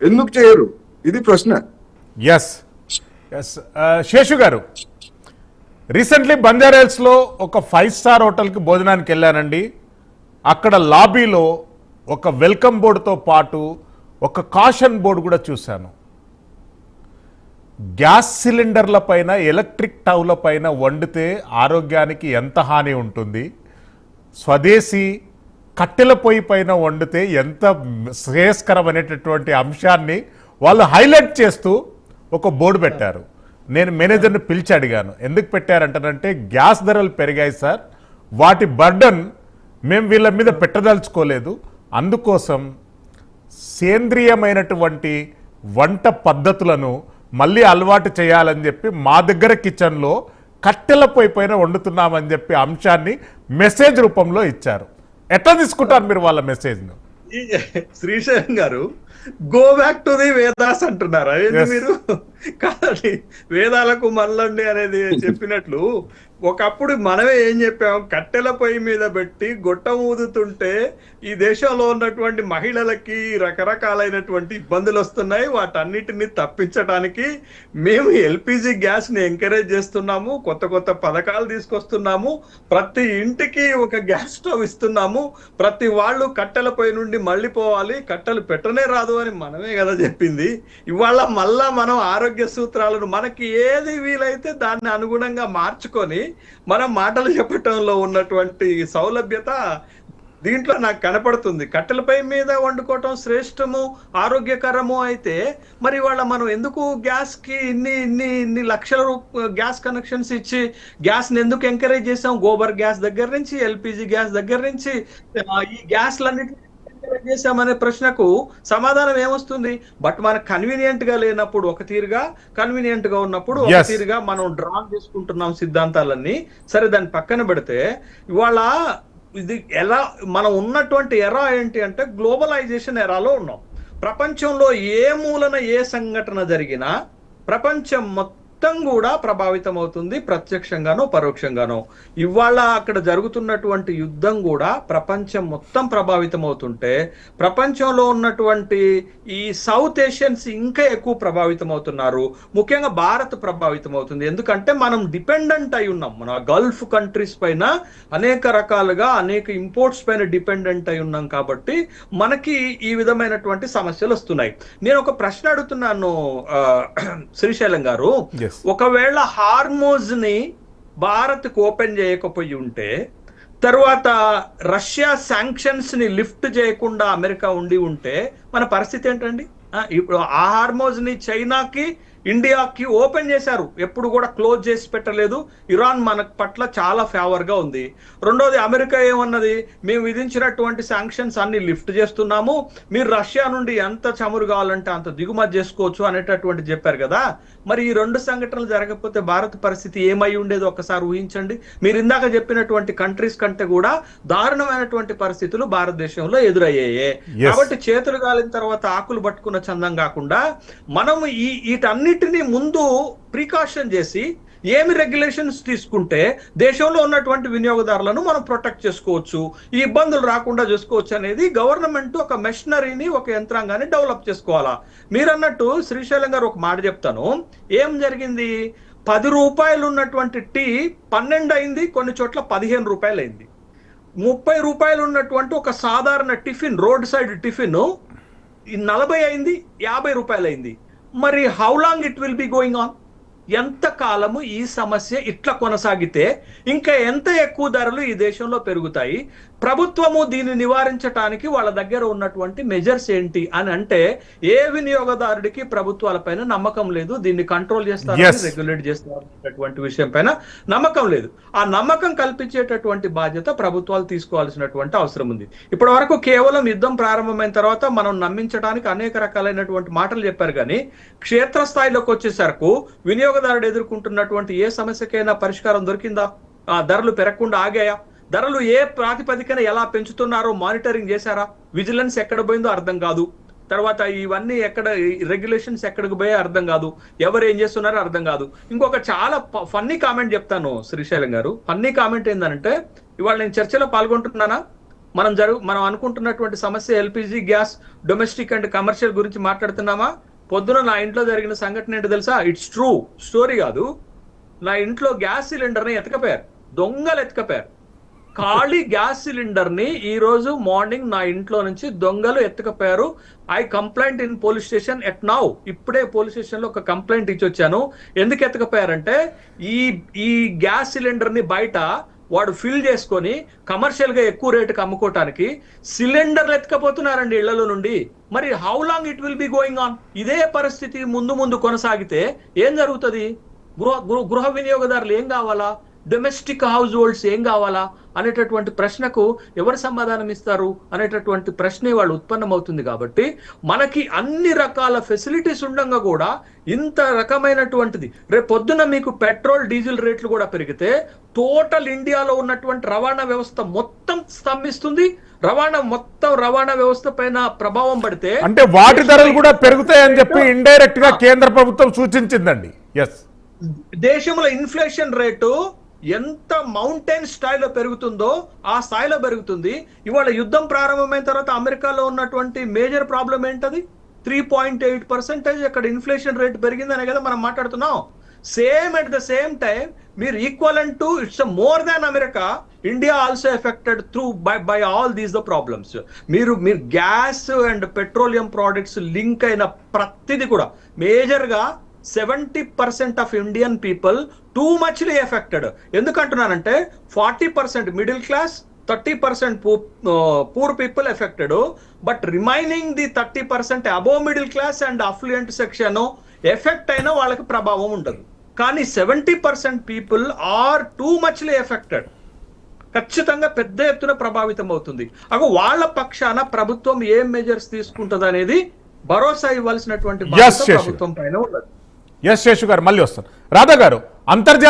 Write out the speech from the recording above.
ఎందుకు చేయరు? ఇది ప్రశ్న. ఎస్ ఎస్ శేషు గారు, రీసెంట్లీ బంజారాహిల్స్లో ఒక 5-స్టార్ హోటల్కి భోజనానికి వెళ్ళానండి. అక్కడ లాబీలో ఒక వెల్కమ్ బోర్డుతో పాటు ఒక కాషన్ బోర్డు కూడా చూశాను. గ్యాస్ సిలిండర్ల పైన, ఎలక్ట్రిక్ స్టవ్ల పైన వండితే ఆరోగ్యానికి ఎంత హాని ఉంటుంది, స్వదేశీ కట్టెల పొయ్యి పైన వండితే ఎంత శ్రేయస్కరం అనేటటువంటి అంశాన్ని వాళ్ళు హైలైట్ చేస్తూ ఒక బోర్డు పెట్టారు. నేను మేనేజర్ని పిలిచి అడిగాను, ఎందుకు పెట్టారంటారంటే గ్యాస్ ధరలు పెరిగాయి సార్, వాటి బర్డన్ మేము వీళ్ళ మీద పెట్టదలుచుకోలేదు, అందుకోసం సేంద్రియమైనటువంటి వంట పద్ధతులను మళ్ళీ అలవాటు చేయాలని చెప్పి మా దగ్గర కిచెన్లో కట్టెల పొయ్యి పైన వండుతున్నామని చెప్పి అంశాన్ని మెసేజ్ రూపంలో ఇచ్చారు. ఎట్లా తీసుకుంటారు మీరు వాళ్ళ మెసేజ్ను? శ్రీశైలం గారు, go back to the Vedas అంటున్నారా మీరు? కాదండి, వేదాలకు మళ్ళండి అనేది చెప్పినట్లు ఒకప్పుడు మనమే ఏం చెప్పాం, కట్టెల పొయ్యి మీద పెట్టి గొట్టం ఊదుతుంటే ఈ దేశంలో ఉన్నటువంటి మహిళలకి రకరకాలైనటువంటి ఇబ్బందులు వస్తున్నాయి, వాటన్నిటిని తప్పించడానికి మేము ఎల్పిజి గ్యాస్ ని ఎంకరేజ్ చేస్తున్నాము, కొత్త కొత్త పథకాలు తీసుకొస్తున్నాము, ప్రతి ఇంటికి ఒక గ్యాస్ స్టవ్ ఇస్తున్నాము, ప్రతి వాళ్ళు కట్టెల పొయ్యి నుండి మళ్ళీ పోవాలి, కట్టెలు పెట్టనే రాదు అని మనమే కదా చెప్పింది. ఇవాళ మళ్ళా మనం ఆరోగ్య సూత్రాలను మనకి ఏది వీలైతే దాన్ని అనుగుణంగా మార్చుకొని మనం మాటలు చెప్పటంలో ఉన్నటువంటి సౌలభ్యత దీంట్లో నాకు కనపడుతుంది. కట్టెలపై మీద వండుకోవటం శ్రేష్టము, ఆరోగ్యకరము అయితే మరి వాళ్ళ మనం ఎందుకు గ్యాస్ కి ఇన్ని లక్షల గ్యాస్ కనెక్షన్స్ ఇచ్చి గ్యాస్ ని ఎందుకు ఎంకరేజ్ చేసాం? గోబర్ గ్యాస్ దగ్గర నుంచి, ఎల్పిజి గ్యాస్ దగ్గర నుంచి ఈ గ్యాస్లన్నిటిని చేశామనే ప్రశ్నకు సమాధానం ఏమొస్తుంది? బట్ మనకు కన్వీనియంట్ గా లేనప్పుడు ఒక తీరుగా, కన్వీనియంట్ గా ఉన్నప్పుడు ఒక తీరుగా మనం డ్రా చేసుకుంటున్నాం సిద్ధాంతాలన్నీ. సరే, దాన్ని పక్కన పెడితే ఇవాళ ఇది ఎలా మనం ఉన్నటువంటి ఎరా ఏంటి అంటే గ్లోబలైజేషన్ ఎరాలో ఉన్నాం. ప్రపంచంలో ఏ మూలన ఏ సంఘటన జరిగినా ప్రపంచం మొత్తం కూడా ప్రభావితం అవుతుంది, ప్రత్యక్షంగానో పరోక్షంగానో. ఇవాళ అక్కడ జరుగుతున్నటువంటి యుద్ధం కూడా ప్రపంచం మొత్తం ప్రభావితం అవుతుంటే ప్రపంచంలో ఉన్నటువంటి ఈ సౌత్ ఏషియన్స్ ఇంకా ఎక్కువ ప్రభావితం అవుతున్నారు. ముఖ్యంగా భారత్ ప్రభావితం అవుతుంది. ఎందుకంటే మనం డిపెండెంట్ అయి ఉన్నాం, మన గల్ఫ్ కంట్రీస్ పైన అనేక రకాలుగా అనేక ఇంపోర్ట్స్ పైన డిపెండెంట్ అయి ఉన్నాం. కాబట్టి మనకి ఈ విధమైనటువంటి సమస్యలు వస్తున్నాయి. నేను ఒక ప్రశ్న అడుగుతున్నాను శ్రీశైలం గారు, ఒకవేళ హార్మోజ్ ని భారత్ కు ఓపెన్ చేయకపోయి ఉంటే, తర్వాత రష్యా శాంక్షన్స్ ని లిఫ్ట్ చేయకుండా అమెరికా ఉండి ఉంటే మన పరిస్థితి ఏంటండి? ఇప్పుడు ఆ హార్మోజ్ ని చైనాకి, ఇండియాకి ఓపెన్ చేశారు, ఎప్పుడు కూడా క్లోజ్ చేసి పెట్టలేదు. ఇరాన్ మన పట్ల చాలా ఫేవర్ గా ఉంది. రెండోది, అమెరికా ఏమన్నది, మేము విధించినటువంటి శాంక్షన్స్ అన్ని లిఫ్ట్ చేస్తున్నాము, మీరు రష్యా నుండి ఎంత చమురు కావాలంటే అంత దిగుమతి చేసుకోవచ్చు అనేటటువంటి చెప్పారు కదా. మరి ఈ రెండు సంఘటనలు జరగకపోతే భారత్ పరిస్థితి ఏమై ఉండేది ఒక్కసారి ఊహించండి. మీరు ఇందాక చెప్పినటువంటి కంట్రీస్ కంటే కూడా దారుణమైనటువంటి పరిస్థితులు భారతదేశంలో ఎదురయ్యాయి. కాబట్టి చేతులు గాలిన తర్వాత ఆకులు పట్టుకున్న చందం కాకుండా మనం వీటన్నిటిని ముందు ప్రికాషన్ చేసి ఏమి రెగ్యులేషన్స్ తీసుకుంటే దేశంలో ఉన్నటువంటి వినియోగదారులను మనం ప్రొటెక్ట్ చేసుకోవచ్చు, ఈ ఇబ్బందులు రాకుండా చేసుకోవచ్చు అనేది గవర్నమెంట్ ఒక మెషినరీని, ఒక యంత్రాంగాన్ని డెవలప్ చేసుకోవాలా. మీరన్నట్టు శ్రీశైలం గారు ఒక మాట చెప్తాను, ఏం జరిగింది? 10 రూపాయలు ఉన్నటువంటి టీ 12 అయింది, కొన్ని చోట్ల 15 రూపాయలు అయింది. 30 రూపాయలు ఉన్నటువంటి ఒక సాధారణ టిఫిన్, రోడ్ సైడ్ టిఫిన్ 40 అయింది, 50 రూపాయలు అయింది. మరి how long it will be going on? ఎంత కాలము ఈ సమస్య ఇట్లా కొనసాగితే ఇంకా ఎంత ఎక్కువ ధరలు ఈ దేశంలో పెరుగుతాయి? ప్రభుత్వము దీన్ని నివారించడానికి వాళ్ళ దగ్గర ఉన్నటువంటి మెజర్స్ ఏంటి అని అంటే, ఏ వినియోగదారుడికి ప్రభుత్వాలపైన నమ్మకం లేదు, దీన్ని కంట్రోల్ చేస్తారని, రెగ్యులేట్ చేస్తారనేటటువంటి విషయం పైన నమ్మకం లేదు. ఆ నమ్మకం కల్పించేటటువంటి బాధ్యత ప్రభుత్వాలు తీసుకోవాల్సినటువంటి అవసరం ఉంది. ఇప్పటి వరకు కేవలం యుద్ధం ప్రారంభమైన తర్వాత మనం నమ్మించడానికి అనేక రకాలైనటువంటి మాటలు చెప్పారు, కానీ క్షేత్రస్థాయిలోకి వచ్చేసరికి వినియోగదారుడు ఎదుర్కొంటున్నటువంటి ఏ సమస్యకైనా పరిష్కారం దొరికిందా? ధరలు పెరగకుండా ఆగాయా? ధరలు ఏ ప్రాతిపదికన ఎలా పెంచుతున్నారో మానిటరింగ్ చేశారా? విజిలెన్స్ ఎక్కడ పోయిందో అర్థం కాదు. తర్వాత ఇవన్నీ ఎక్కడ, రెగ్యులేషన్స్ ఎక్కడికి పోయే అర్థం కాదు, ఎవరు ఏం చేస్తున్నారో అర్థం కాదు. ఇంకొక చాలా ఫన్నీ కామెంట్ చెప్తాను శ్రీశైలం గారు. ఫన్నీ కామెంట్ ఏంటంటే, ఇవాళ నేను చర్చలో పాల్గొంటున్నానా, మనం అనుకుంటున్నటువంటి సమస్య LPG gas domestic and commercial గురించి మాట్లాడుతున్నామా? పొద్దున నా ఇంట్లో జరిగిన సంఘటన ఏంటో తెలుసా? ఇట్స్ ట్రూ స్టోరీ కాదు. నా ఇంట్లో గ్యాస్ సిలిండర్ని ఎతకపోయారు, దొంగలు ఎతకపోయారు. ఖాళీ గ్యాస్ సిలిండర్ ని ఈ రోజు మార్నింగ్ నా ఇంట్లో నుంచి దొంగలు ఎత్తుకపోయారు. I complaint in police station at now. ఇప్పుడే పోలీస్ స్టేషన్ లో ఒక కంప్లైంట్ ఇచ్చి వచ్చాను. ఎందుకు ఎత్తుకపోయారంటే ఈ గ్యాస్ సిలిండర్ ని బయట వాడు ఫిల్ చేసుకొని కమర్షియల్ గా ఎక్కువ రేటుకి అమ్ముకోవటానికి సిలిండర్లు ఎత్తుకపోతున్నారండి ఇళ్లలో నుండి. మరి how long it will be going on? ఇదే పరిస్థితి ముందు కొనసాగితే ఏం జరుగుతుంది? గృహ వినియోగదారులు ఏం కావాలా, డొమెస్టిక్ హౌస్ హోల్డ్స్ ఏం కావాలా అనేటటువంటి ప్రశ్నకు ఎవరు సమాధానం ఇస్తారు అనేటటువంటి ప్రశ్నే వాళ్ళు ఉత్పన్నమవుతుంది. కాబట్టి మనకి అన్ని రకాల ఫెసిలిటీస్ ఉండగా కూడా ఇంత రకమైనటువంటిది, రేపు పొద్దున మీకు పెట్రోల్ డీజిల్ రేట్లు కూడా పెరిగితే టోటల్ ఇండియాలో ఉన్నటువంటి రవాణా వ్యవస్థ మొత్తం స్తంభిస్తుంది. రవాణా వ్యవస్థ పైన ప్రభావం పడితే అంటే వాటి ధరలు కూడా పెరుగుతాయని చెప్పి ఇండైరెక్ట్ గా కేంద్ర ప్రభుత్వం సూచించిందండి. ఎస్, దేశంలో ఇన్ఫ్లేషన్ రేటు ఎంత మౌంటైన్ స్థాయిలో పెరుగుతుందో ఆ స్థాయిలో పెరుగుతుంది. ఇవాళ యుద్ధం ప్రారంభమైన తర్వాత అమెరికాలో ఉన్నటువంటి మేజర్ ప్రాబ్లం ఏంటది? 3.8% అక్కడ ఇన్ఫ్లేషన్ రేట్ పెరిగిందనే కదా మనం మాట్లాడుతున్నాం. Same at the same time మీరు equivalent to it's more than America, India also affected through by all these the problems. మీరు gas and petroleum products link అయిన ప్రతిదీ కూడా మేజర్ గా 70% of Indian people too muchly affected. ఎందుకంటున్నానంటే 40% middle class, 30% poor people affected. But remaining the 30% above middle class and affluent section effect అయినా వాళ్ళకి ప్రభావం ఉండదు. కానీ 70% people are two muchly affected. ఖచ్చితంగా పెద్ద ఎత్తున ప్రభావితం అవుతుంది. వాళ్ళ పక్షాన ప్రభుత్వం ఏం మెజర్స్ తీసుకుంటుంది అనేది భరోసా ఇవ్వాల్సినటువంటి బాధ్యత ప్రభుత్వం పైన ఉండదు. ఎస్ శేషు గారు మళ్ళీ వస్తారు. రాధా గారు, అంతర్జాతీయ